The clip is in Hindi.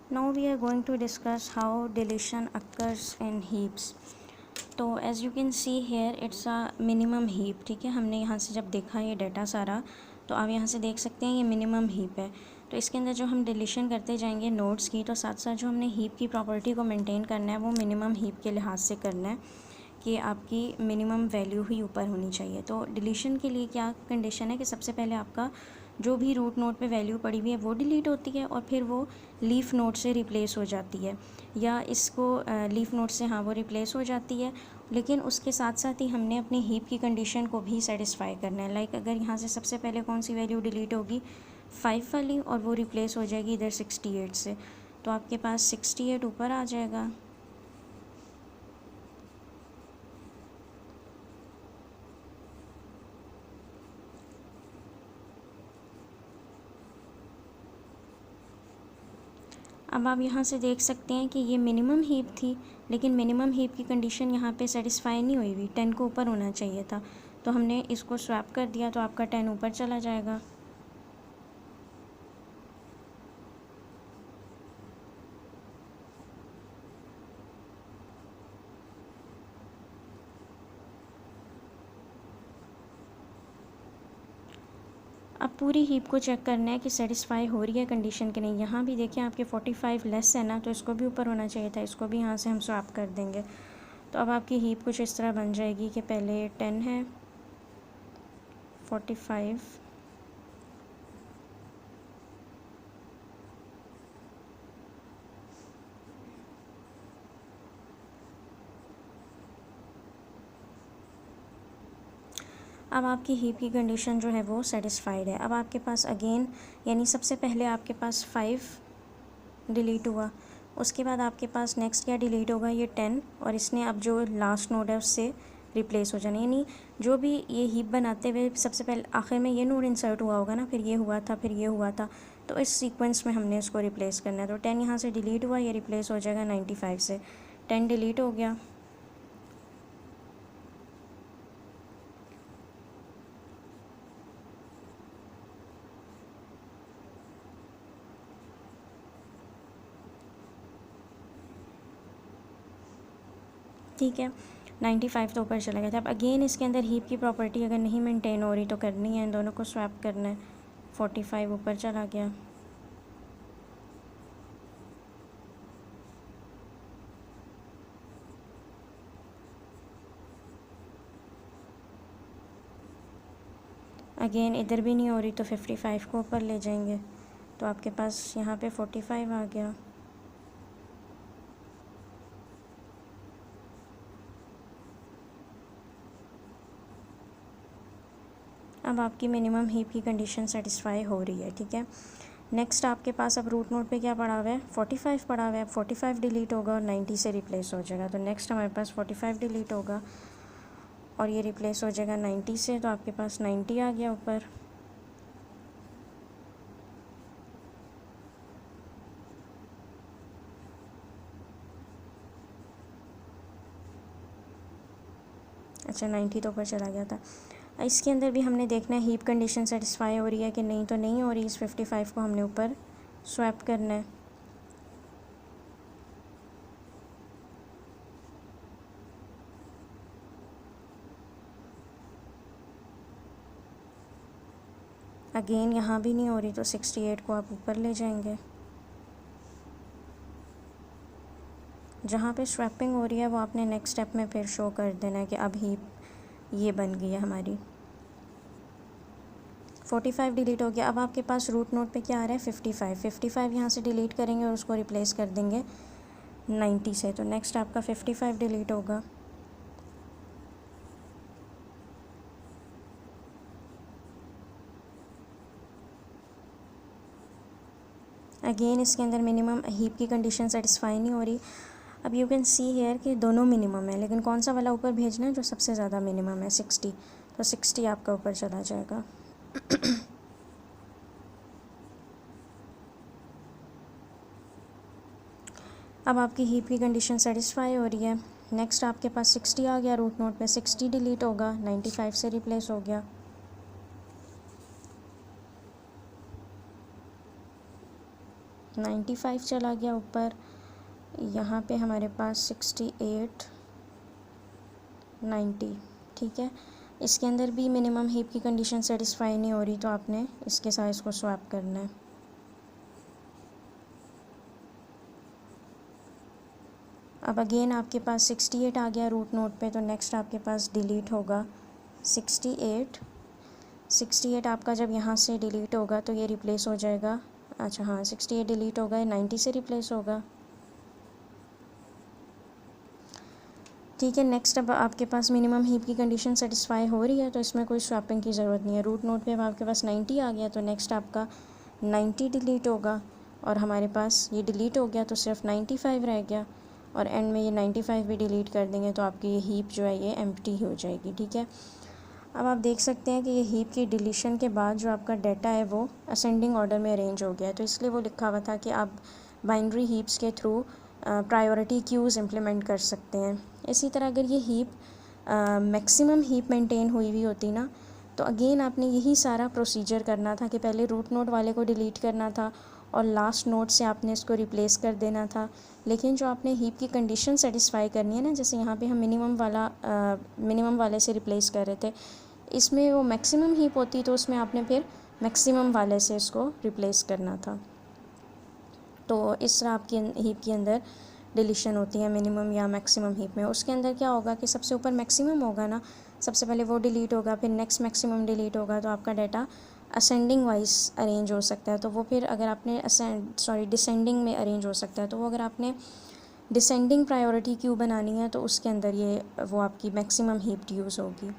Now we are going to discuss how deletion occurs in heaps. तो as you can see here it's a minimum heap. ठीक है, हमने यहाँ से जब देखा ये डाटा सारा, तो आप यहाँ से देख सकते हैं ये मिनिमम हीप है. तो इसके अंदर जो हम डिलीशन करते जाएंगे नोड्स की, तो साथ साथ जो हमने हीप की प्रॉपर्टी को मेंटेन करना है वो मिनिमम हीप के लिहाज से करना है कि आपकी मिनिमम वैल्यू ही ऊपर होनी चाहिए. तो डिलीशन के लिए क्या कंडीशन है कि सबसे पहले आपका जो भी रूट नोड पे वैल्यू पड़ी हुई है वो डिलीट होती है और फिर वो लीफ नोड से रिप्लेस हो जाती है, या इसको लीफ नोड से हाँ वो रिप्लेस हो जाती है. लेकिन उसके साथ साथ ही हमने अपनी हीप की कंडीशन को भी सेटिस्फाई करना है. लाइक अगर यहाँ से सबसे पहले कौन सी वैल्यू डिलीट होगी, 5 वाली, और वो रिप्लेस हो जाएगी इधर 68 से, तो आपके पास 68 ऊपर आ जाएगा. अब आप यहाँ से देख सकते हैं कि ये मिनिमम हीप थी, लेकिन मिनिमम हीप की कंडीशन यहाँ पे सेटिस्फाई नहीं हुई हुई, 10 को ऊपर होना चाहिए था. तो हमने इसको स्वैप कर दिया तो आपका 10 ऊपर चला जाएगा. अब पूरी हीप को चेक करना है कि सेटिस्फाई हो रही है कंडीशन कि नहीं. यहाँ भी देखिए आपके 45 लेस है ना, तो इसको भी ऊपर होना चाहिए था, इसको भी यहाँ से हम स्वैप कर देंगे. तो अब आपकी हीप कुछ इस तरह बन जाएगी कि पहले 10 है, 45, अब आपकी हीप की कंडीशन जो है वो सेटिस्फाइड है. अब आपके पास अगेन यानी सबसे पहले आपके पास 5 डिलीट हुआ, उसके बाद आपके पास नेक्स्ट क्या डिलीट होगा, ये 10, और इसने अब जो लास्ट नोड है उससे रिप्लेस हो जाना. यानी जो भी ये हीप बनाते हुए सबसे पहले आखिर में ये नोड इंसर्ट हुआ होगा ना, फिर ये हुआ था, फिर ये हुआ था, तो इस सीक्वेंस में हमने इसको रिप्लेस करना है. तो 10 यहाँ से डिलीट हुआ, ये रिप्लेस हो जाएगा 95 से. 10 डिलीट हो गया. ठीक है, 95 तो ऊपर चला गया था. अब अगेन इसके अंदर हीप की प्रॉपर्टी अगर नहीं मेंटेन हो रही तो करनी है, इन दोनों को स्वैप करना है. 45 ऊपर चला गया. अगेन इधर भी नहीं हो रही तो 55 को ऊपर ले जाएंगे, तो आपके पास यहाँ पे 45 आ गया. अब आपकी मिनिमम हीप की कंडीशन सेटिस्फाई हो रही है. ठीक है, नेक्स्ट आपके पास अब रूट नोड पे क्या पड़ा हुआ है, 45 पड़ा हुआ है. अब 45 डिलीट होगा और 90 से रिप्लेस हो जाएगा. तो नेक्स्ट हमारे पास 45 डिलीट होगा और ये रिप्लेस हो जाएगा 90 से, तो आपके पास 90 आ गया ऊपर. अच्छा, 90 तो ऊपर चला गया था. इसके अंदर भी हमने देखना है हीप कंडीशन सेटिस्फाई हो रही है कि नहीं, तो नहीं हो रही. इस 55 को हमने ऊपर स्वैप करना है. अगेन यहाँ भी नहीं हो रही तो 68 को आप ऊपर ले जाएंगे. जहाँ पे स्वैपिंग हो रही है वो आपने नेक्स्ट स्टेप में फिर शो कर देना है कि अब हीप ये बन गई है हमारी. 45 डिलीट हो गया. अब आपके पास रूट नोड पे क्या आ रहा है, 55. 55 यहाँ से डिलीट करेंगे और उसको रिप्लेस कर देंगे 90 से. तो नेक्स्ट आपका 55 डिलीट होगा. अगेन इसके अंदर मिनिमम हीप की कंडीशन सेटिस्फाई नहीं हो रही. अब यू कैन सी हेयर कि दोनों मिनिमम है, लेकिन कौन सा वाला ऊपर भेजना है, जो सबसे ज़्यादा मिनिमम है, 60. तो 60 आपका ऊपर चला जाएगा. अब आपकी हीप की कंडीशन सेटिस्फाई हो रही है. नेक्स्ट आपके पास 60 आ गया रूट नोड पे. 60 डिलीट होगा, 95 से रिप्लेस हो गया. 95 चला गया ऊपर। यहाँ पे हमारे पास 68 90, ठीक है। इसके अंदर भी मिनिमम हीप की कंडीशन सेटिस्फाई नहीं हो रही, तो आपने इसके साथ इसको स्वैप करना है। अब अगेन आपके पास 68 आ गया रूट नोड पे, तो नेक्स्ट आपके पास डिलीट होगा 68 आपका जब यहाँ से डिलीट होगा तो ये रिप्लेस हो जाएगा। अच्छा हाँ, 68 डिलीट होगा, 90 से रिप्लेस होगा, ठीक है। नेक्स्ट अब आपके पास मिनिमम हीप की कंडीशन सेटिस्फाई हो रही है, तो इसमें कोई स्वैपिंग की ज़रूरत नहीं है। रूट नोड पे अब आपके पास 90 आ गया, तो नेक्स्ट आपका 90 डिलीट होगा, और हमारे पास ये डिलीट हो गया तो सिर्फ 95 रह गया, और एंड में ये 95 भी डिलीट कर देंगे तो आपकी ये हीप जो है ये एम्प्टी हो जाएगी, ठीक है। अब आप देख सकते हैं कि ये हीप की डिलीशन के बाद जो आपका डाटा है वो असेंडिंग ऑर्डर में अरेंज हो गया है, तो इसलिए वो लिखा हुआ था कि आप बाइनरी हीप्स के थ्रू प्रायोरिटी क्यूज़ इम्प्लीमेंट कर सकते हैं। इसी तरह अगर ये हीप मैक्सिमम हीप मेंटेन हुई होती ना, तो अगेन आपने यही सारा प्रोसीजर करना था कि पहले रूट नोड वाले को डिलीट करना था और लास्ट नोड से आपने इसको रिप्लेस कर देना था। लेकिन जो आपने हीप की कंडीशन सेटिस्फाई करनी है ना, जैसे यहाँ पे हम मिनिमम वाले से रिप्लेस कर रहे थे, इसमें वो मैक्सिमम हीप होती तो उसमें आपने फिर मैक्सिमम वाले से इसको रिप्लेस करना था। तो इस तरह आपकी हीप के अंदर डिलीशन होती है मिनिमम या मैक्सिमम हीप में। उसके अंदर क्या होगा कि सबसे ऊपर मैक्सिमम होगा ना, सबसे पहले वो डिलीट होगा, फिर नेक्स्ट मैक्सिमम डिलीट होगा, तो आपका डाटा असेंडिंग वाइज अरेंज हो सकता है। तो वो फिर अगर आपने डिसेंडिंग में अरेंज हो सकता है, तो वो अगर आपने डिसेंडिंग प्रायोरिटी क्यू बनानी है तो उसके अंदर ये वो आपकी मैक्सिमम हीप यूज़ होगी।